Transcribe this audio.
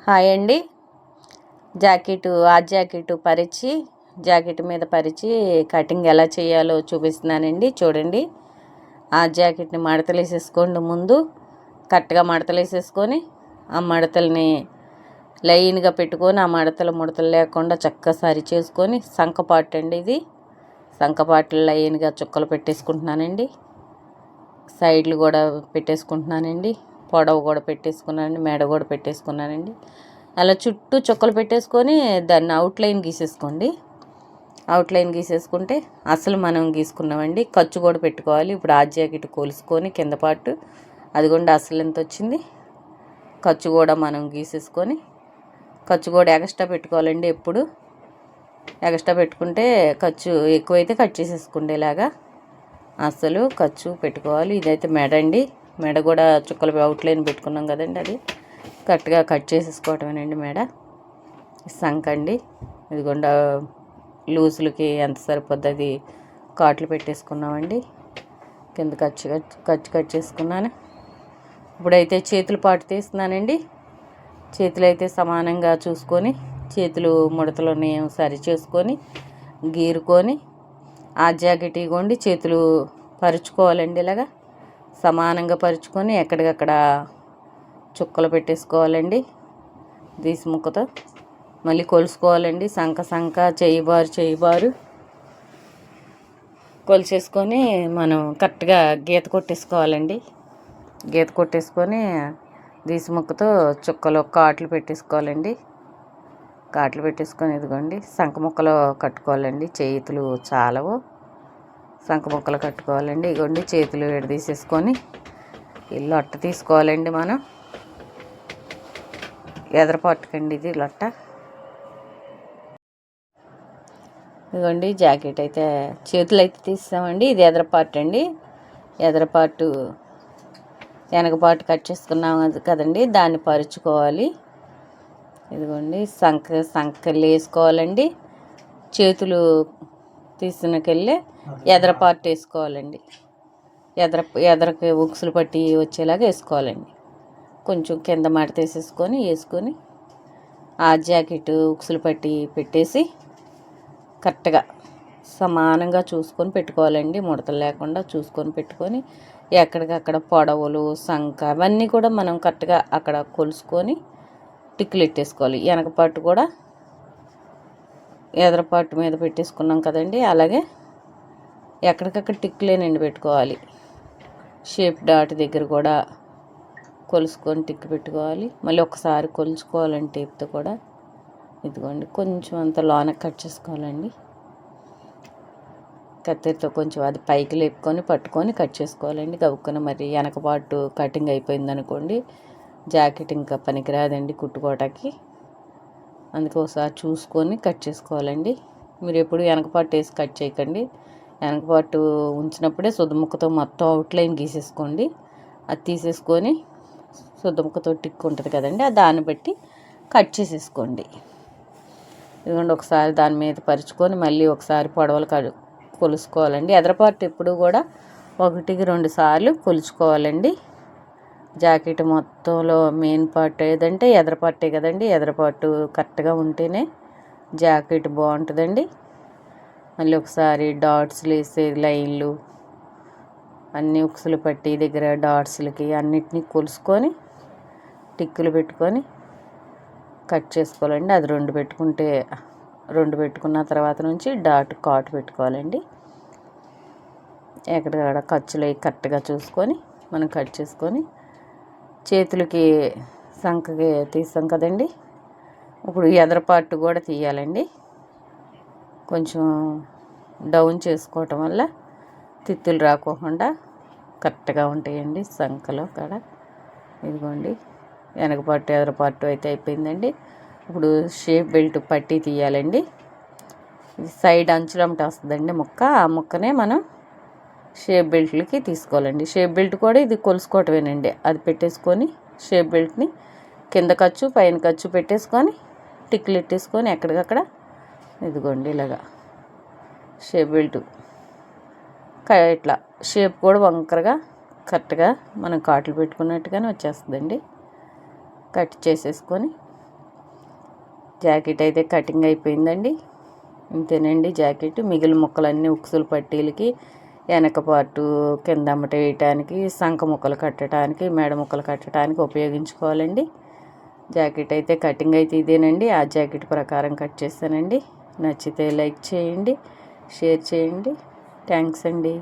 Hi అండి. Jacket పరిచి jacket మీద పరిచి కటింగ్ ఎలా చేయాలో చూపిస్తున్నానండి. చూడండి, ఆ జాకెట్ని మడతలు వేసేసుకోండి. ముందు కరెక్ట్గా మడతలు వేసేసుకొని ఆ మడతల్ని లైన్గా పెట్టుకొని ఆ ముడతలు లేకుండా చక్కగా సరి చేసుకొని సంకపాటు అండి, ఇది సంకపాట్లు లైన్గా చుక్కలు పెట్టేసుకుంటున్నానండి. సైడ్లు కూడా పెట్టేసుకుంటున్నానండి. పొడవు కూడా పెట్టేసుకున్నానండి. మెడ కూడా పెట్టేసుకున్నానండి. అలా చుట్టూ చుక్కలు పెట్టేసుకొని దాన్ని అవుట్లైన్ గీసేసుకోండి. అవుట్లైన్ గీసేసుకుంటే అసలు మనం గీసుకున్నామండి. ఖర్చు కూడా పెట్టుకోవాలి. ఇప్పుడు ఆ జాకెట్ కొలుసుకొని కింద పాటు అదిగోండి అసలు ఎంత వచ్చింది. ఖర్చు కూడా మనం గీసేసుకొని ఖర్చు కూడా ఎక్స్ట్రా పెట్టుకోవాలండి. ఎప్పుడు ఎక్స్ట్రా పెట్టుకుంటే ఖర్చు ఎక్కువైతే కట్ చేసేసుకోండి. ఇలాగా అసలు ఖర్చు పెట్టుకోవాలి. ఇదైతే మెడ అండి. మెడ కూడా చుక్కలు అవుట్లైన్ పెట్టుకున్నాం కదండి, అది కరెక్ట్గా కట్ చేసేసుకోవటమేనండి. మెడ సంక అండి. ఇదిగోండి లూజులకి ఎంత సరిపోద్ది అది కాట్లు పెట్టేసుకున్నామండి. కింద కట్ చేసుకున్నాను. ఇప్పుడైతే చేతులు పాటు తీస్తున్నానండి. చేతులు అయితే సమానంగా చూసుకొని చేతులు ముడతలని సరి చేసుకొని గీరుకొని ఆ జాకెట్ ఇగోండి చేతులు పరుచుకోవాలండి. ఇలాగా సమానంగా పరుచుకొని ఎక్కడికక్కడ చుక్కలు పెట్టేసుకోవాలండి. దీసి ముక్కతో మళ్ళీ కొలుసుకోవాలండి. సంక చేయిబారు కొలిచేసుకొని మనం కరెక్ట్గా గీత కొట్టేసుకోవాలండి. గీత కొట్టేసుకొని దీసి ముక్కతో చుక్కలు కాట్లు పెట్టేసుకోవాలండి. కాట్లు పెట్టేసుకొని ఇదిగోండి సంక ముక్కలు కట్టుకోవాలండి. చేతులు చాలవు, సంక ముక్కలు కట్టుకోవాలండి. ఇదిగోండి చేతులు విడదీసేసుకొని లొట్ట తీసుకోవాలండి. మనం ఎదరపట్టుకండి ఇది లొట్ట. ఇదిగోండి జాకెట్ అయితే చేతులు అయితే తీసామండి. ఇది ఎదరపాటు అండి. ఎదరపాటు వెనకపాటు కట్ చేసుకున్నాం కదండి, దాన్ని పరుచుకోవాలి. ఇదిగోండి సంకలు వేసుకోవాలండి. చేతులు తీసినకెళ్ళి ఎదరపాటు వేసుకోవాలండి. ఎదరకి ఉక్సులు పట్టి వచ్చేలాగా వేసుకోవాలండి. కొంచెం కింద మడత వేసుకొని ఆ జాకెట్ ఉక్సులు పట్టి పెట్టేసి కరెక్ట్గా సమానంగా చూసుకొని పెట్టుకోవాలండి. ముడతలు లేకుండా చూసుకొని పెట్టుకొని ఎక్కడికక్కడ పొడవులు సంక అవన్నీ కూడా మనం కరెక్ట్గా అక్కడ కొలుసుకొని టిక్కులు పెట్టేసుకోవాలి. వెనకపాటు కూడా ఎదరపాటు మీద పెట్టేసుకున్నాం కదండి, అలాగే ఎక్కడికక్కడ టిక్కులేనండి పెట్టుకోవాలి. షేప్ డాట్ దగ్గర కూడా కొలుసుకొని టిక్కు పెట్టుకోవాలి. మళ్ళీ ఒకసారి కొలుచుకోవాలండి టేప్తో కూడా. ఇదిగోండి కొంచెం అంత లోన కట్ చేసుకోవాలండి. కత్తిరితో కొంచెం అది పైకి లేపుకొని పట్టుకొని కట్ చేసుకోవాలండి. గబుక్కున మరి వెనకపాటు కటింగ్ అయిపోయింది అనుకోండి, జాకెట్ ఇంకా పనికిరాదండి కుట్టుకోవటానికి. అందుకే ఒకసారి చూసుకొని కట్ చేసుకోవాలండి. మీరు ఎప్పుడు వెనకపాటు వేసి కట్ చేయకండి. వెనకపాటు ఉంచినప్పుడే సుద్దముక్కతో మొత్తం అవుట్లైన్ గీసేసుకోండి. అది తీసేసుకొని సుద్దముక్కతో టిక్ ఉంటుంది కదండి, దాన్ని బట్టి కట్ చేసేసుకోండి. ఇదిగోండి ఒకసారి దాని మీద పరుచుకొని మళ్ళీ ఒకసారి పొడవలు కొలుసుకోవాలండి. ఎదరపాటు ఎప్పుడు కూడా 1-2 సార్లు కొలుచుకోవాలండి. జాకెట్ మొత్తంలో మెయిన్ పార్ట్ ఏదంటే ఎదరపాటే కదండి. ఎదరపాటు కరెక్ట్గా ఉంటేనే జాకెట్ బాగుంటుందండి. మళ్ళీ ఒకసారి డాట్స్లు వేసే లైన్లు అన్నీ ఉక్సులు పట్టి దగ్గర డాట్స్లకి అన్నిటినీ కొలుసుకొని టిక్కులు పెట్టుకొని కట్ చేసుకోవాలండి. అది 2 పెట్టుకున్న తర్వాత నుంచి కాటు పెట్టుకోవాలండి. ఎక్కడికక్కడ ఖర్చులు కరెక్ట్గా చూసుకొని మనం కట్ చేసుకొని చేతులకి సంకకి తీస్తాం కదండి. ఇప్పుడు ఎదరపాటు కూడా తీయాలండి. కొంచెం డౌన్ చేసుకోవటం వల్ల తిత్తులు రాకోకుండా కరెక్ట్గా ఉంటాయండి సంకలో కాడ. ఇదిగోండి వెనకపాటు ఎదరపాటు అయితే అయిపోయిందండి. ఇప్పుడు షేప్ బెల్ట్ పట్టి తీయాలండి. సైడ్ అంచులమ్మట వస్తుందండి ముక్క. ఆ ముక్కనే మనం షేప్ బెల్ట్లకి తీసుకోవాలండి. షేప్ బెల్ట్ కూడా ఇది కొలుసుకోవటమేనండి. అది పెట్టేసుకొని షేప్ బెల్ట్ని కింద ఖర్చు పైన ఖర్చు పెట్టేసుకొని టిక్లు పెట్టేసుకొని ఎక్కడికక్కడ ఇదిగోండి ఇలాగా షేప్ బెల్ట్ ఇట్లా షేప్ కూడా వంకరగా కరెక్ట్గా మనం కాట్లు పెట్టుకున్నట్టుగానే వచ్చేస్తుందండి. కట్ చేసేసుకొని జాకెట్ అయితే కటింగ్ అయిపోయిందండి. ఇంతేనండి జాకెట్. మిగిలిన ముక్కలన్నీ ఉక్సులు పట్టీలకి, వెనక పార్టు కింద అమ్మట వేయటానికి, సంక ముక్కలు కట్టడానికి, మెడ ముక్కలు కట్టడానికి ఉపయోగించుకోవాలండి. జాకెట్ అయితే కటింగ్ అయితే ఇదేనండి. ఆ జాకెట్ ప్రకారం కట్ చేస్తానండి. నచ్చితే లైక్ చేయండి, షేర్ చేయండి. థ్యాంక్స్ అండి.